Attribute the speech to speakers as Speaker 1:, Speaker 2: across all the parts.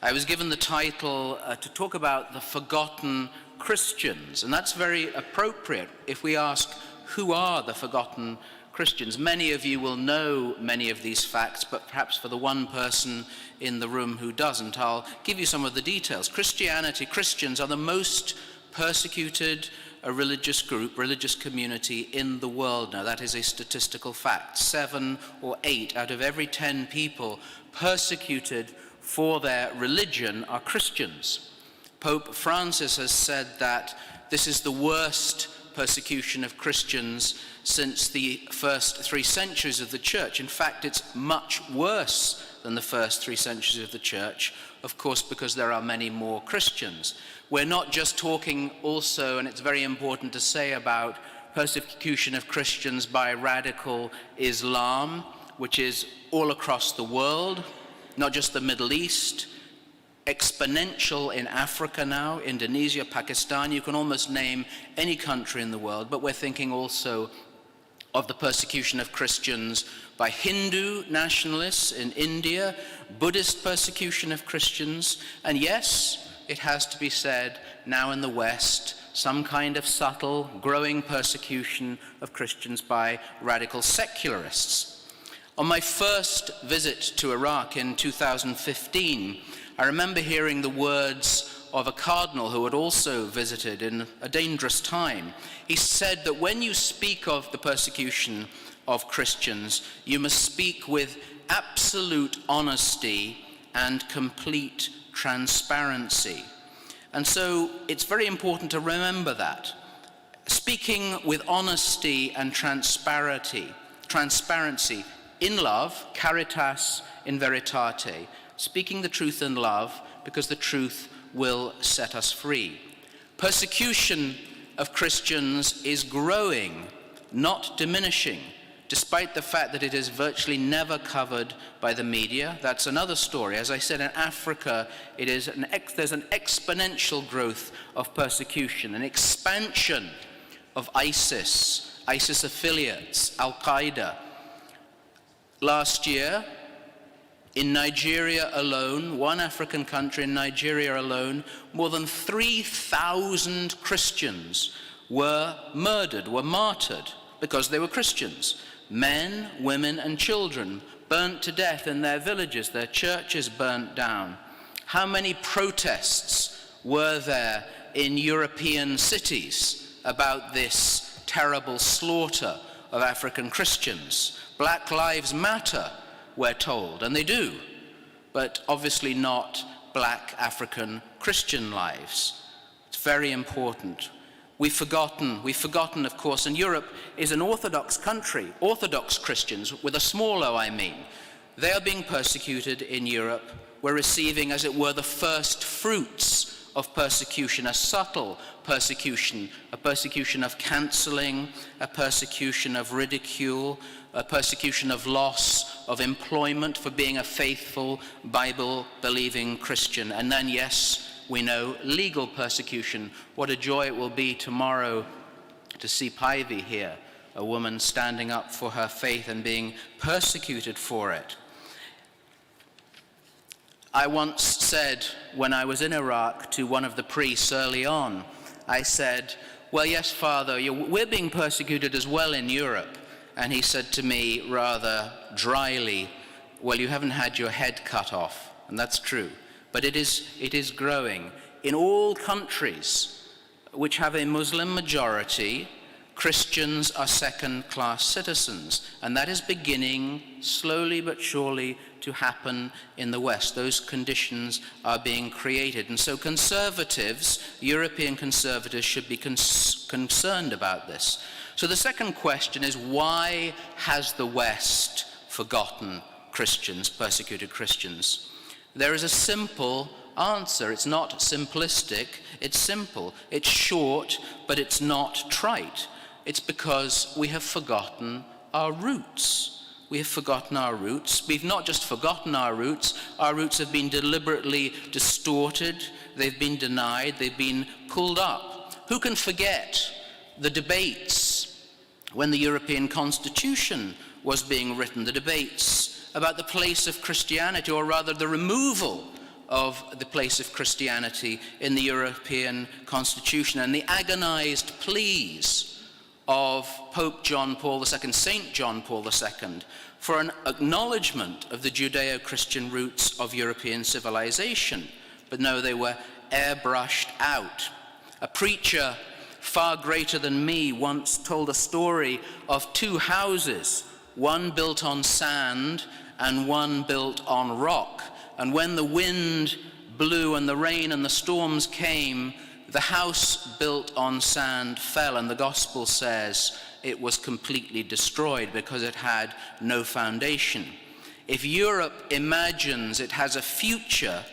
Speaker 1: I was given the title to talk about the forgotten Christians, and that's very appropriate if we ask, who are the forgotten Christians? Many of you will know many of these facts, but perhaps for the one person in the room who doesn't, I'll give you some of the details. Christians are the most persecuted religious group, religious community in the world now. That is a statistical fact. 7 or 8 out of every 10 people persecuted for their religion are Christians. Pope Francis has said that this is the worst persecution of Christians since the first 3 centuries of the church. In fact, it's much worse than the first 3 centuries of the church, of course, because there are many more Christians. We're not just talking also, and it's very important to say, about persecution of Christians by radical Islam, which is all across the world, not just the Middle East, exponential in Africa now, Indonesia, Pakistan. You can almost name any country in the world, but we're thinking also of the persecution of Christians by Hindu nationalists in India, Buddhist persecution of Christians, and yes, it has to be said, now in the West, some kind of subtle, growing persecution of Christians by radical secularists. On my first visit to Iraq in 2015, I remember hearing the words of a cardinal who had also visited in a dangerous time. He said that when you speak of the persecution of Christians, you must speak with absolute honesty and complete transparency. And so it's very important to remember that. Speaking with honesty and transparency in love, caritas in veritate, speaking the truth in love because the truth will set us free. Persecution of Christians is growing, not diminishing, despite the fact that it is virtually never covered by the media. That's another story. As I said, in Africa, there's an exponential growth of persecution, an expansion of ISIS affiliates, Al-Qaeda. Last year, in Nigeria alone, one African country, in Nigeria alone, more than 3,000 Christians were murdered, were martyred, because they were Christians. Men, women, and children burnt to death in their villages, their churches burnt down. How many protests were there in European cities about this terrible slaughter of African Christians? Black lives matter, we're told, and they do, but obviously not black African Christian lives. It's very important. We've forgotten, of course, and Europe is an Orthodox country, Orthodox Christians, with a small o, I mean. They are being persecuted in Europe. We're receiving, as it were, the first fruits of persecution, a subtle persecution, a persecution of cancelling, a persecution of ridicule, a persecution of loss of employment for being a faithful, Bible-believing Christian. And then, yes, we know legal persecution. What a joy it will be tomorrow to see Pivy here, a woman standing up for her faith and being persecuted for it. I once said, when I was in Iraq, to one of the priests early on, I said, well, yes, Father, we're being persecuted as well in Europe. And he said to me rather dryly, well, you haven't had your head cut off. And that's true. But it is growing. In all countries which have a Muslim majority, Christians are second-class citizens. And that is beginning slowly but surely to happen in the West. Those conditions are being created. And so conservatives, European conservatives, should be concerned about this. So the second question is, why has the West forgotten Christians, persecuted Christians? There is a simple answer. It's not simplistic, it's simple. It's short, but it's not trite. It's because we have forgotten our roots. We have forgotten our roots. We've not just forgotten our roots have been deliberately distorted, they've been denied, they've been pulled up. Who can forget the debates when the European Constitution was being written, the debates about the place of Christianity, or rather the removal of the place of Christianity in the European Constitution, and the agonized pleas of Pope John Paul II, Saint John Paul II, for an acknowledgement of the Judeo-Christian roots of European civilization. But no, they were airbrushed out. A preacher far greater than me once told a story of two houses, one built on sand and one built on rock. And when the wind blew and the rain and the storms came, the house built on sand fell, and the gospel says it was completely destroyed because it had no foundation. If Europe imagines it has a future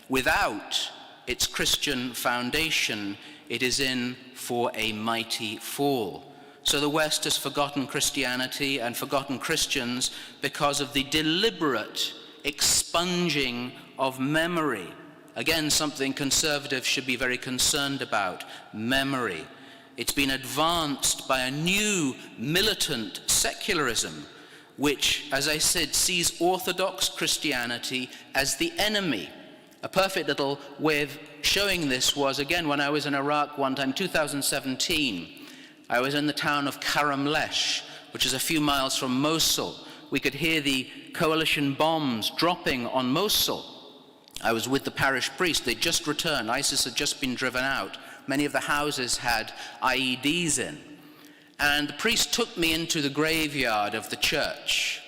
Speaker 1: without its Christian foundation, it is in for a mighty fall. So the West has forgotten Christianity and forgotten Christians because of the deliberate expunging of memory. Again, something conservatives should be very concerned about: memory. It's been advanced by a new militant secularism, which, as I said, sees Orthodox Christianity as the enemy. A perfect little way of showing this was, again, when I was in Iraq one time, 2017. I was in the town of Karamlesh, which is a few miles from Mosul. We could hear the coalition bombs dropping on Mosul. I was with the parish priest. They'd just returned. ISIS had just been driven out. Many of the houses had IEDs in. And the priest took me into the graveyard of the church.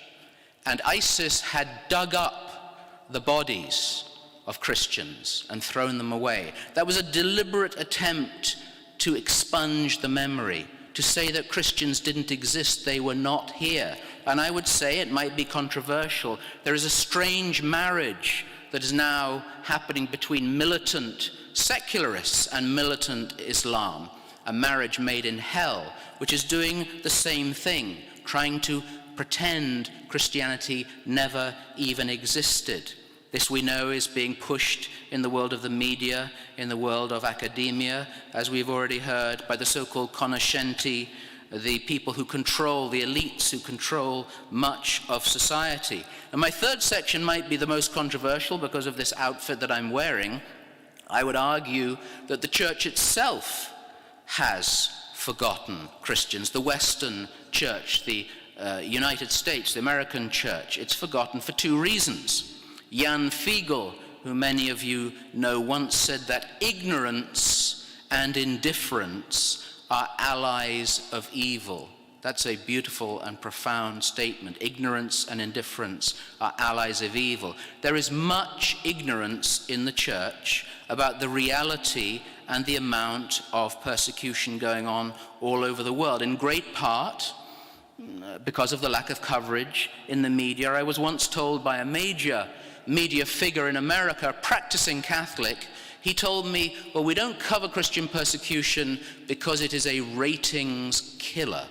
Speaker 1: And ISIS had dug up the bodies of Christians and thrown them away. That was a deliberate attempt to expunge the memory, to say that Christians didn't exist, they were not here. And I would say, it might be controversial, there is a strange marriage that is now happening between militant secularists and militant Islam, a marriage made in hell, which is doing the same thing, trying to pretend Christianity never even existed. This, we know, is being pushed in the world of the media, in the world of academia, as we've already heard, by the so-called conoscenti, the people who control, the elites who control much of society. And my third section might be the most controversial because of this outfit that I'm wearing. I would argue that the church itself has forgotten Christians. The Western church, the United States, the American church, it's forgotten for two reasons. Jan Fiegel, who many of you know, once said that ignorance and indifference are allies of evil. That's a beautiful and profound statement. Ignorance and indifference are allies of evil. There is much ignorance in the church about the reality and the amount of persecution going on all over the world, in great part because of the lack of coverage in the media. I was once told by a major media figure in America, a practicing Catholic. He told me, well, we don't cover Christian persecution because it is a ratings killer.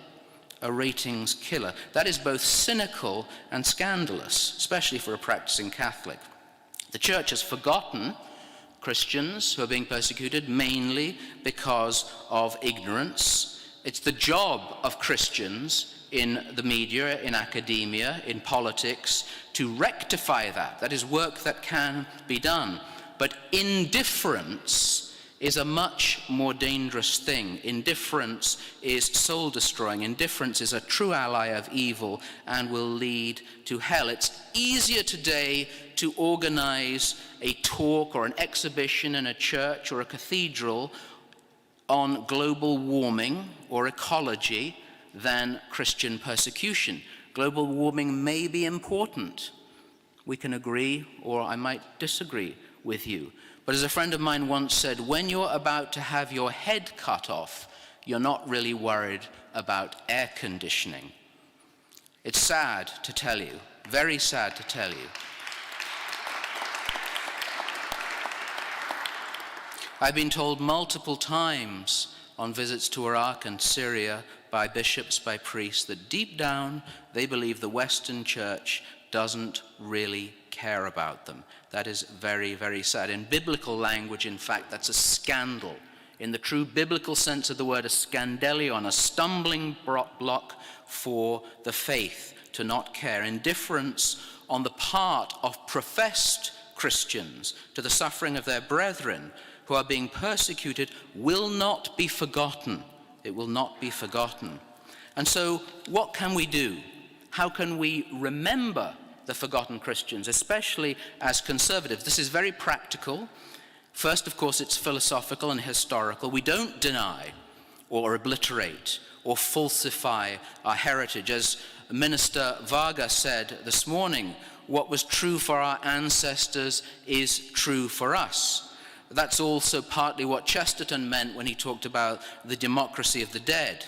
Speaker 1: A ratings killer. That is both cynical and scandalous, especially for a practicing Catholic. The church has forgotten Christians who are being persecuted mainly because of ignorance. It's the job of Christians in the media, in academia, in politics, to rectify that. That is work that can be done. But indifference is a much more dangerous thing. Indifference is soul-destroying. Indifference is a true ally of evil and will lead to hell. It's easier today to organize a talk or an exhibition in a church or a cathedral on global warming or ecology than Christian persecution. Global warming may be important. We can agree, or I might disagree with you. But as a friend of mine once said, when you're about to have your head cut off, you're not really worried about air conditioning. It's sad to tell you, very sad to tell you. I've been told multiple times on visits to Iraq and Syria by bishops, by priests, that deep down they believe the Western church doesn't really care about them. That is very, very sad. In biblical language, in fact, that's a scandal. In the true biblical sense of the word, a scandalion, a stumbling block for the faith, to not care. Indifference on the part of professed Christians to the suffering of their brethren who are being persecuted will not be forgotten. It will not be forgotten. And so what can we do? How can we remember the forgotten Christians, especially as conservatives? This is very practical. First, of course, it's philosophical and historical. We don't deny or obliterate or falsify our heritage. As Minister Varga said this morning, what was true for our ancestors is true for us. That's also partly what Chesterton meant when he talked about the democracy of the dead.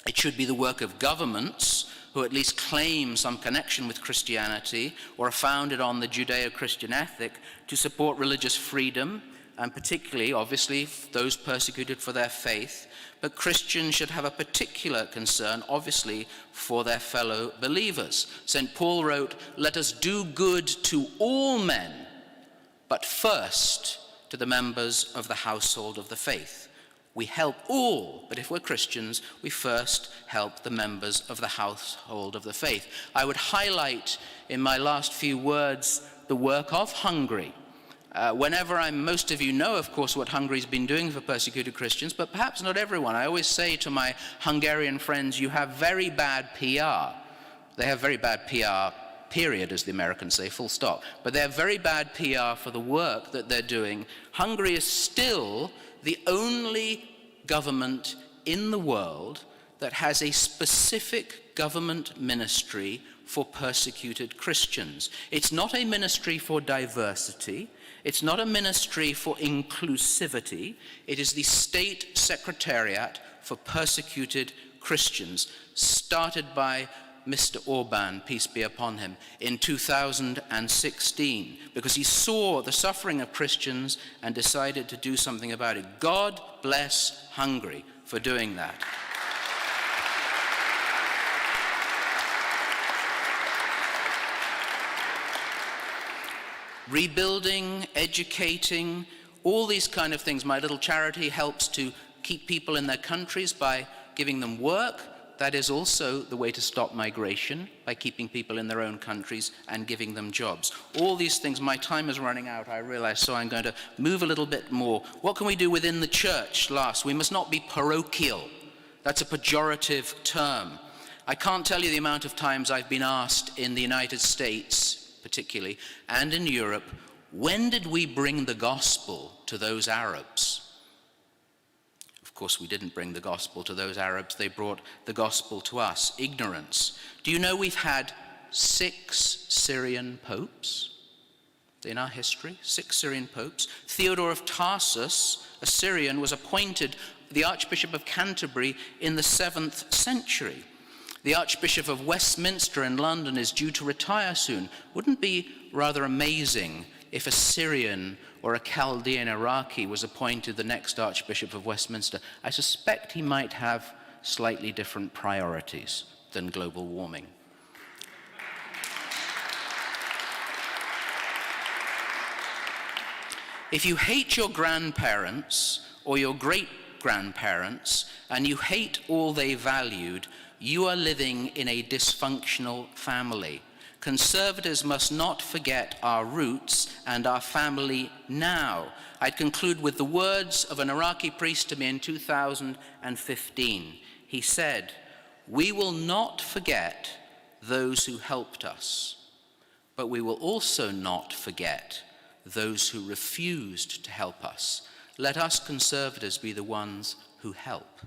Speaker 1: It should be the work of governments who at least claim some connection with Christianity or are founded on the Judeo-Christian ethic to support religious freedom, and particularly, obviously, those persecuted for their faith. But Christians should have a particular concern, obviously, for their fellow believers. St. Paul wrote, "Let us do good to all men, but first to the members of the household of the faith." We help all, but if we're Christians, we first help the members of the household of the faith. I would highlight in my last few words the work of Hungary. Most of you know, of course, what Hungary's been doing for persecuted Christians, but perhaps not everyone. I always say to my Hungarian friends, you have very bad PR. They have very bad PR, period, as the Americans say, full stop. But they have very bad PR for the work that they're doing. Hungary is still the only government in the world that has a specific government ministry for persecuted Christians. It's not a ministry for diversity. It's not a ministry for inclusivity. It is the State Secretariat for Persecuted Christians, started by Mr. Orban, peace be upon him, in 2016, because he saw the suffering of Christians and decided to do something about it. God bless Hungary for doing that. Rebuilding, educating, all these kind of things. My little charity helps to keep people in their countries by giving them work. That is also the way to stop migration, by keeping people in their own countries and giving them jobs. All these things, my time is running out, I realize, so I'm going to move a little bit more. What can we do within the church? Last, we must not be parochial. That's a pejorative term. I can't tell you the amount of times I've been asked in the United States, particularly, and in Europe, when did we bring the gospel to those Arabs? Of course, we didn't bring the gospel to those Arabs. They brought the gospel to us. Ignorance. Do you know we've had 6 Syrian popes in our history? 6 Syrian popes. Theodore of Tarsus, a Syrian, was appointed the Archbishop of Canterbury in the 7th century. The Archbishop of Westminster in London is due to retire soon. Wouldn't it be rather amazing if a Syrian or a Chaldean Iraqi was appointed the next Archbishop of Westminster? I suspect he might have slightly different priorities than global warming. If you hate your grandparents or your great-grandparents and you hate all they valued, you are living in a dysfunctional family. Conservatives must not forget our roots and our family now. I'd conclude with the words of an Iraqi priest to me in 2015. He said, "We will not forget those who helped us, but we will also not forget those who refused to help us. Let us conservatives be the ones who help."